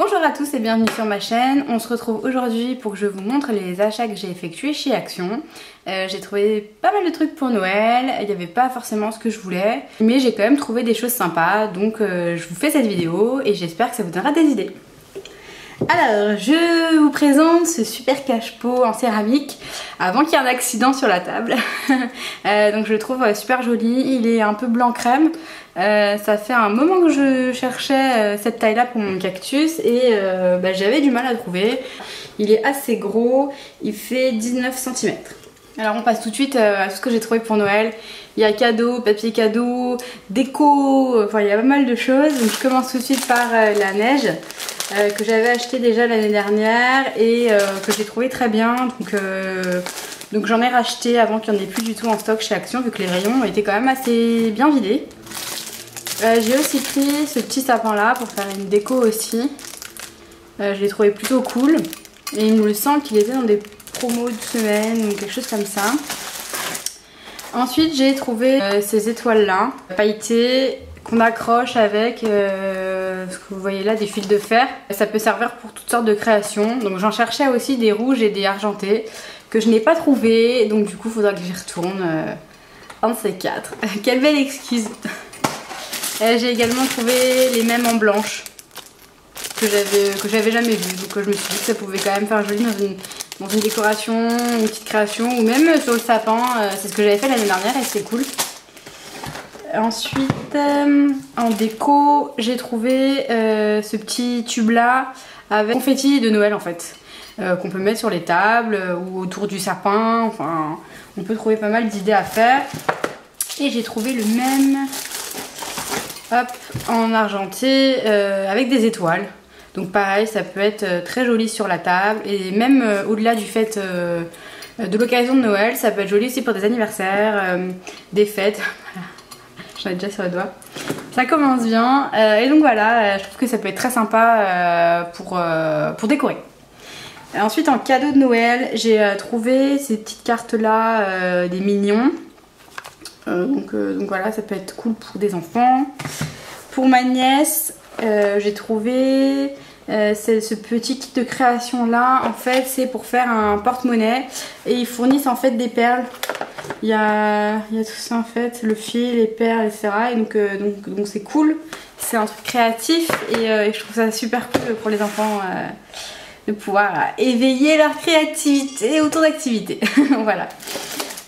Bonjour à tous et bienvenue sur ma chaîne. On se retrouve aujourd'hui pour que je vous montre les achats que j'ai effectués chez Action. J'ai trouvé pas mal de trucs pour Noël, il n'y avait pas forcément ce que je voulais, mais j'ai quand même trouvé des choses sympas, donc je vous fais cette vidéo et j'espère que ça vous donnera des idées. Alors, je vous présente ce super cache-pot en céramique avant qu'il y ait un accident sur la table. Donc je le trouve super joli, il est un peu blanc crème. Ça fait un moment que je cherchais cette taille là pour mon cactus et j'avais du mal à trouver. Il est assez gros, il fait 19 cm. Alors on passe tout de suite à tout ce que j'ai trouvé pour Noël. Il y a cadeaux, papier cadeau, déco, enfin il y a pas mal de choses. Donc je commence tout de suite par la neige que j'avais acheté déjà l'année dernière et que j'ai trouvé très bien. Donc j'en ai racheté avant qu'il n'y en ait plus du tout en stock chez Action vu que les rayons étaient quand même assez bien vidés. J'ai aussi pris ce petit sapin là pour faire une déco aussi. Je l'ai trouvé plutôt cool et il me semble qu'il était dans des promos de semaine ou quelque chose comme ça. Ensuite j'ai trouvé ces étoiles là pailletées qu'on accroche avec ce que vous voyez là, des fils de fer. Ça peut servir pour toutes sortes de créations. Donc j'en cherchais aussi des rouges et des argentés que je n'ai pas trouvé, donc du coup il faudra que j'y retourne un de ces quatre. Quelle belle excuse. J'ai également trouvé les mêmes en blanche que j'avais jamais vu, donc je me suis dit que ça pouvait quand même faire joli dans une décoration, une petite création ou même sur le sapin. C'est ce que j'avais fait l'année dernière et c'est cool. Ensuite en déco j'ai trouvé ce petit tube là avec confetti de Noël en fait, qu'on peut mettre sur les tables ou autour du sapin. Enfin on peut trouver pas mal d'idées à faire. Et j'ai trouvé le même en argenté avec des étoiles. Donc pareil, ça peut être très joli sur la table et même au-delà du fait de l'occasion de Noël, ça peut être joli aussi pour des anniversaires, des fêtes. J'en ai déjà sur les doigts. Ça commence bien et donc voilà, je trouve que ça peut être très sympa pour décorer. Ensuite en cadeau de Noël, j'ai trouvé ces petites cartes là, des mignons. Donc voilà, ça peut être cool pour des enfants. Pour ma nièce, j'ai trouvé ce petit kit de création là. En fait c'est pour faire un porte-monnaie et ils fournissent en fait des perles. Il y a tout ça en fait, le fil, les perles, etc. Et donc c'est cool, c'est un truc créatif et je trouve ça super cool pour les enfants de pouvoir éveiller leur créativité autour d'activités. Voilà.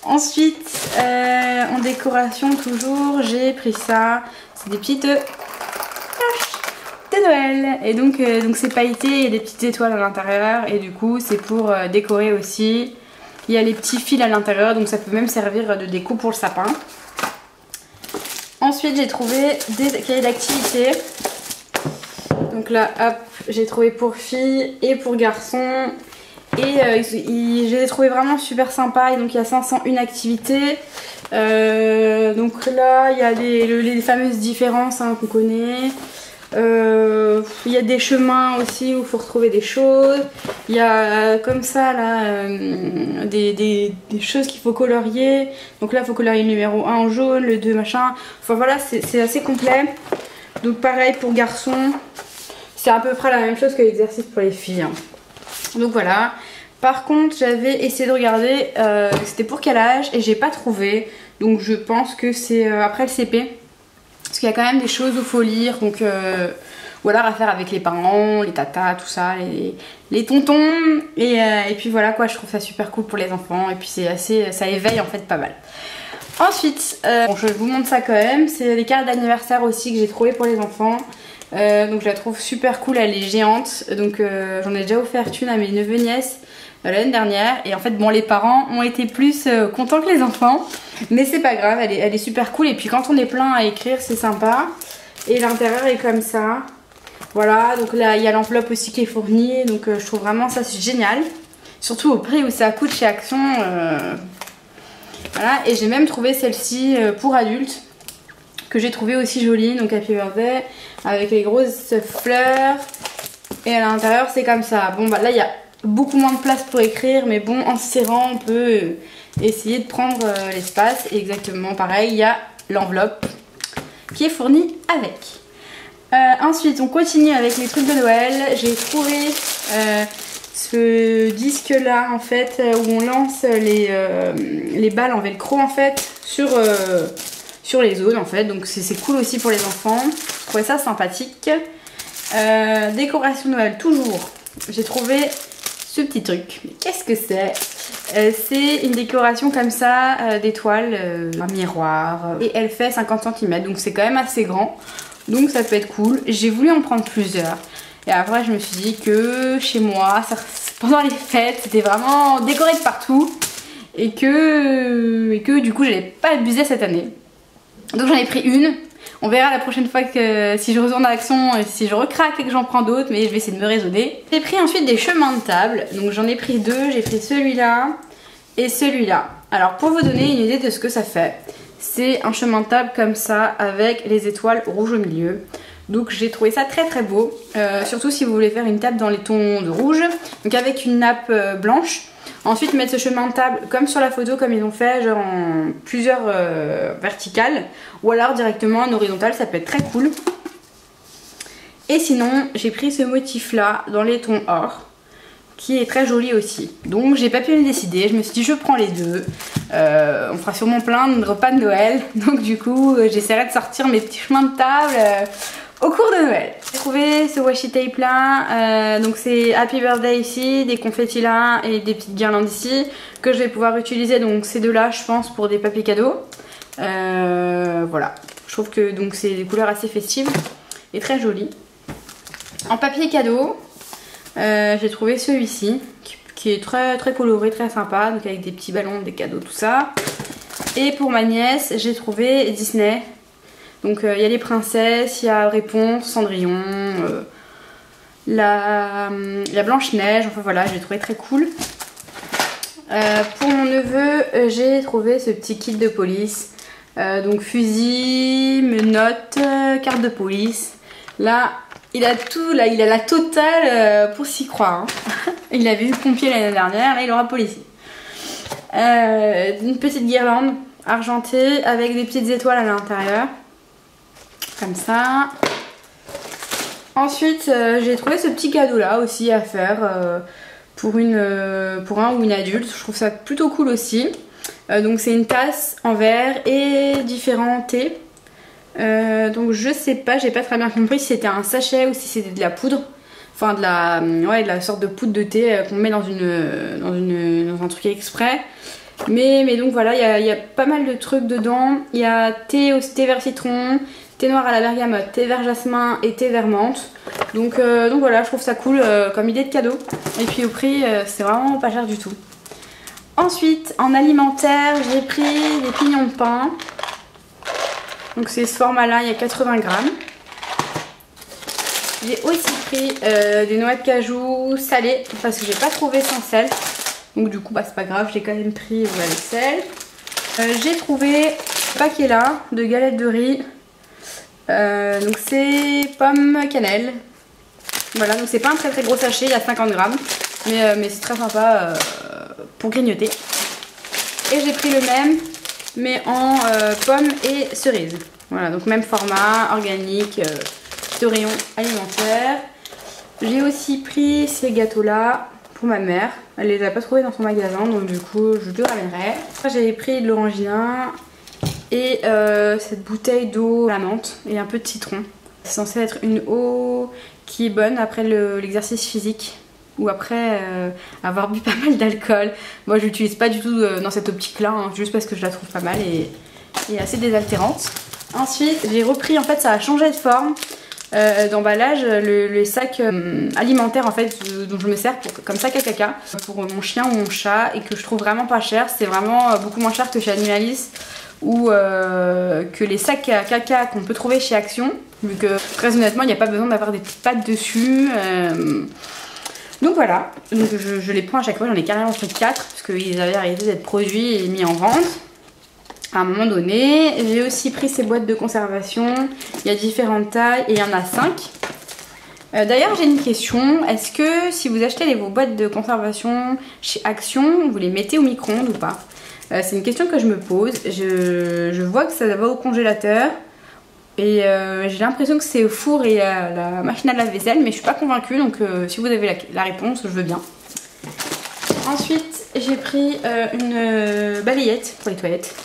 Ensuite, en décoration toujours, j'ai pris ça. C'est des petites taches de Noël. Et donc c'est pailleté et des petites étoiles à l'intérieur. Et du coup, c'est pour décorer aussi. Il y a les petits fils à l'intérieur, donc ça peut même servir de déco pour le sapin. Ensuite, j'ai trouvé des cahiers d'activité. Donc là, hop, j'ai trouvé pour filles et pour garçons. Et je les ai trouvés vraiment super sympas. Et donc il y a 501 activités. Donc là il y a les fameuses différences qu'on connaît. Il y a des chemins aussi où il faut retrouver des choses. Il y a comme ça là des choses qu'il faut colorier. Donc là il faut colorier le numéro 1 en jaune, le 2 machin. Enfin voilà, c'est assez complet. Donc pareil pour garçons. C'est à peu près la même chose que l'exercice pour les filles. Donc voilà. Par contre j'avais essayé de regarder c'était pour quel âge et j'ai pas trouvé. Donc je pense que c'est après le CP. Parce qu'il y a quand même des choses où il faut lire. Donc ou alors à faire avec les parents, les tatas, tout ça, les tontons. Et puis voilà quoi, je trouve ça super cool pour les enfants. Et puis c'est assez, ça éveille en fait pas mal. Ensuite, bon, je vous montre ça quand même. C'est des cartes d'anniversaire aussi que j'ai trouvé pour les enfants. Donc je la trouve super cool, elle est géante. Donc j'en ai déjà offert une à mes neveux nièces l'année dernière. Et en fait bon, les parents ont été plus contents que les enfants. Mais c'est pas grave, elle est super cool. Et puis quand on est plein à écrire, c'est sympa. Et l'intérieur est comme ça. Voilà, donc là il y a l'enveloppe aussi qui est fournie. Donc je trouve vraiment ça c'est génial. Surtout au prix où ça coûte chez Action. Voilà, et j'ai même trouvé celle-ci pour adultes. Que j'ai trouvé aussi jolie, donc Happy Birthday. Avec les grosses fleurs. Et à l'intérieur c'est comme ça. Bon bah là il y a beaucoup moins de place pour écrire. Mais bon, en serrant on peut essayer de prendre l'espace. Et exactement pareil, il y a l'enveloppe qui est fournie avec. Ensuite on continue avec les trucs de Noël. J'ai trouvé ce disque là en fait où on lance les balles en velcro en fait sur les zones en fait, donc c'est cool aussi pour les enfants. Je trouvais ça sympathique. Décoration de Noël toujours. J'ai trouvé ce petit truc. Mais qu'est-ce que c'est? C'est une décoration comme ça d'étoiles, un miroir, et elle fait 50 cm, donc c'est quand même assez grand, donc ça peut être cool. J'ai voulu en prendre plusieurs et après je me suis dit que chez moi pendant les fêtes c'était vraiment décoré de partout et que du coup j'allais pas abuser cette année, donc j'en ai pris une. On verra la prochaine fois que si je retourne à Action, si je recraque et que j'en prends d'autres, mais je vais essayer de me raisonner. J'ai pris ensuite des chemins de table, donc j'en ai pris deux. J'ai pris celui-là et celui-là. Alors pour vous donner une idée de ce que ça fait, c'est un chemin de table comme ça avec les étoiles rouges au milieu. Donc j'ai trouvé ça très très beau, surtout si vous voulez faire une table dans les tons de rouge, donc avec une nappe blanche. Ensuite mettre ce chemin de table comme sur la photo, comme ils ont fait, genre en plusieurs verticales, ou alors directement en horizontal, ça peut être très cool. Et sinon j'ai pris ce motif là dans les tons or, qui est très joli aussi. Donc j'ai pas pu me décider, je me suis dit je prends les deux. On fera sûrement plein de repas de Noël, donc du coup j'essaierai de sortir mes petits chemins de table au cours de Noël. J'ai trouvé ce washi tape là, donc c'est Happy Birthday ici, des confettis là et des petites guirlandes ici que je vais pouvoir utiliser, donc ces deux là je pense pour des papiers cadeaux. Voilà, je trouve que donc c'est des couleurs assez festives et très jolies. En papier cadeau, j'ai trouvé celui-ci qui est très très coloré, très sympa, donc avec des petits ballons, des cadeaux, tout ça. Et pour ma nièce, j'ai trouvé Disney. Donc il y a les princesses, il y a Réponse, Cendrillon, la Blanche-Neige, enfin voilà, je l'ai trouvé très cool. Pour mon neveu, j'ai trouvé ce petit kit de police. Donc fusil, menottes, carte de police. Là, il a tout, là, il a la totale pour s'y croire. Hein. Il avait eu pompier l'année dernière, là il aura policier. Une petite guirlande argentée avec des petites étoiles à l'intérieur. Comme ça. Ensuite j'ai trouvé ce petit cadeau là aussi à faire pour un ou une adulte. Je trouve ça plutôt cool aussi. Donc c'est une tasse en verre et différents thés. Donc je sais pas, j'ai pas très bien compris si c'était un sachet ou si c'était de la poudre. Enfin de la sorte de poudre de thé qu'on met dans un truc exprès. Mais donc voilà, il y a pas mal de trucs dedans. Il y a thé vert citron, thé noir à la bergamote, thé vert jasmin et thé vert menthe. Donc voilà, je trouve ça cool comme idée de cadeau. Et puis au prix, c'est vraiment pas cher du tout. Ensuite, en alimentaire, j'ai pris des pignons de pain. Donc c'est ce format là, il y a 80 grammes. J'ai aussi pris des noix de cajou salées parce que j'ai pas trouvé sans sel. Donc du coup bah c'est pas grave, j'ai quand même pris avec sel. J'ai trouvé ce paquet là de galettes de riz. Donc c'est pomme cannelle. Voilà, donc c'est pas un très très gros sachet, il y a 50 grammes. Mais c'est très sympa pour grignoter. Et j'ai pris le même mais en pommes et cerises. Voilà, donc même format, organique, de rayon alimentaire. J'ai aussi pris ces gâteaux là pour ma mère. Elle les a pas trouvés dans son magasin, donc du coup je lui ramènerai. J'avais pris de l'orangina et cette bouteille d'eau à la menthe et un peu de citron. C'est censé être une eau qui est bonne après l'exercice physique ou après avoir bu pas mal d'alcool. Moi je l'utilise pas du tout dans cette optique là, hein, juste parce que je la trouve pas mal et assez désaltérante. Ensuite j'ai repris, en fait ça a changé de forme d'emballage, le sac alimentaire en fait dont je me sers comme sac à caca pour mon chien ou mon chat et que je trouve vraiment pas cher. C'est vraiment beaucoup moins cher que chez Animalis ou que les sacs à caca qu'on peut trouver chez Action, vu que très honnêtement il n'y a pas besoin d'avoir des petites pattes dessus. Donc voilà, donc je les prends à chaque fois, j'en ai carrément pris 4 parce qu'ils avaient arrêté d'être produits et mis en vente à un moment donné. J'ai aussi pris ces boîtes de conservation, il y a différentes tailles et il y en a 5. D'ailleurs j'ai une question, est-ce que si vous achetez vos boîtes de conservation chez Action, vous les mettez au micro-ondes ou pas? C'est une question que je me pose. Je vois que ça va au congélateur Et j'ai l'impression que c'est au four et à la machine à lave-vaisselle, mais je suis pas convaincue, donc si vous avez la réponse, je veux bien. Ensuite, j'ai pris une balayette pour les toilettes.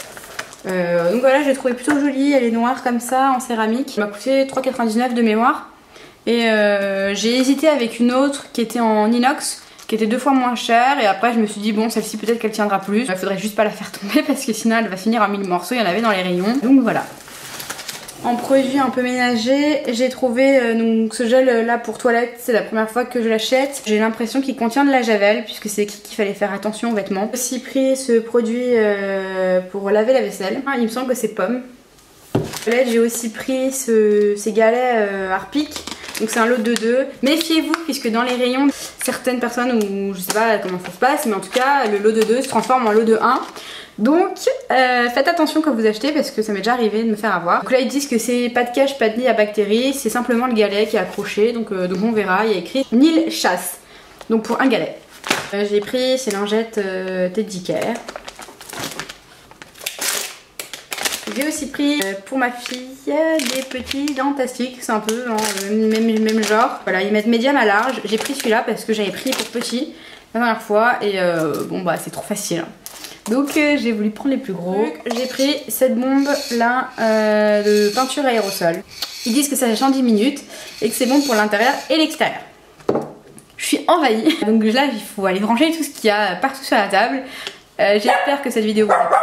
Donc voilà, je l'ai trouvée plutôt jolie, elle est noire comme ça, en céramique. Elle m'a coûté 3,99 € de mémoire. Et j'ai hésité avec une autre qui était en inox, qui était 2 fois moins chère, et après je me suis dit bon, celle-ci peut-être qu'elle tiendra plus. Il faudrait juste pas la faire tomber parce que sinon elle va finir en 1000 morceaux, il y en avait dans les rayons. Donc voilà. En produit un peu ménager, j'ai trouvé donc ce gel là pour toilette, c'est la première fois que je l'achète. J'ai l'impression qu'il contient de la javel puisque c'est écrit qu'il fallait faire attention aux vêtements. J'ai aussi pris ce produit pour laver la vaisselle. Il me semble que c'est pomme. J'ai aussi pris ces galets Harpic. Donc c'est un lot de 2. Méfiez-vous puisque dans les rayons, certaines personnes, ou je sais pas comment ça se passe, mais en tout cas le lot de 2 se transforme en lot de 1. Donc faites attention quand vous achetez parce que ça m'est déjà arrivé de me faire avoir. Donc là ils disent que c'est pas de cache, pas de nid à bactéries, c'est simplement le galet qui est accroché. Donc on verra, il y a écrit Nil chasse. Donc pour un galet. J'ai pris ces lingettes Teddy Care. J'ai aussi pris pour ma fille des petits dentastiques, c'est un peu même genre. Voilà, ils mettent médium à large. J'ai pris celui-là parce que j'avais pris pour petit la dernière fois et bon bah c'est trop facile. Donc j'ai voulu prendre les plus gros. J'ai pris cette bombe là de peinture aérosol. Ils disent que ça sèche en 10 minutes et que c'est bon pour l'intérieur et l'extérieur. Je suis envahie. Donc là il faut aller ranger tout ce qu'il y a partout sur la table. J'espère que cette vidéo vous a plu.